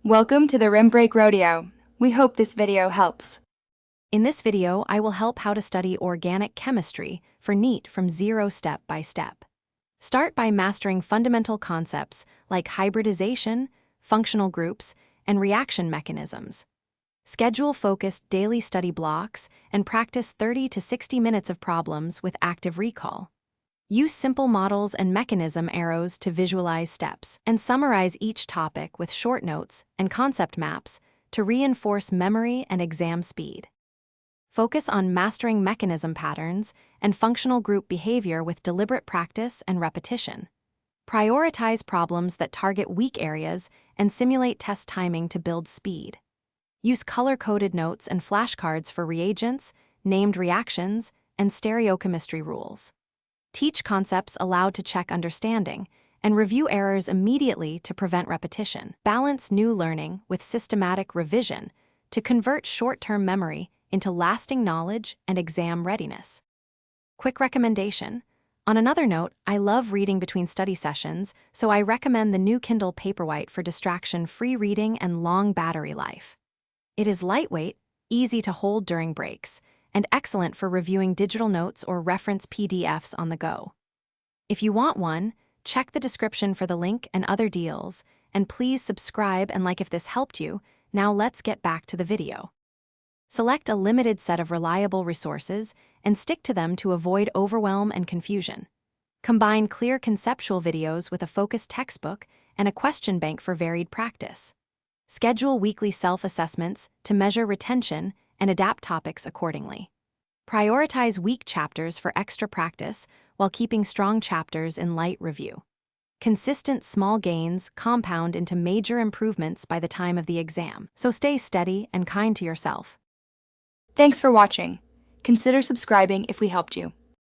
Welcome to the Rim Break Rodeo. We hope this video helps. In this video, I will help how to study organic chemistry for NEET from zero step by step. Start by mastering fundamental concepts like hybridization, functional groups, and reaction mechanisms. Schedule focused daily study blocks and practice 30 to 60 minutes of problems with active recall. Use simple models and mechanism arrows to visualize steps, and summarize each topic with short notes and concept maps to reinforce memory and exam speed. Focus on mastering mechanism patterns and functional group behavior with deliberate practice and repetition. Prioritize problems that target weak areas and simulate test timing to build speed. Use color-coded notes and flashcards for reagents, named reactions, and stereochemistry rules. Teach concepts allowed to check understanding, and review errors immediately to prevent repetition. Balance new learning with systematic revision to convert short-term memory into lasting knowledge and exam readiness. Quick recommendation. On another note, I love reading between study sessions, so I recommend the new Kindle Paperwhite for distraction-free reading and long battery life. It is lightweight, easy to hold during breaks, and excellent for reviewing digital notes or reference PDFs on the go. If you want one, check the description for the link and other deals, and please subscribe and like if this helped you. Now let's get back to the video. Select a limited set of reliable resources and stick to them to avoid overwhelm and confusion. Combine clear conceptual videos with a focused textbook and a question bank for varied practice. Schedule weekly self-assessments to measure retention and adapt topics accordingly. Prioritize weak chapters for extra practice while keeping strong chapters in light review. Consistent small gains compound into major improvements by the time of the exam, so stay steady and kind to yourself. Thanks for watching. Consider subscribing if we helped you.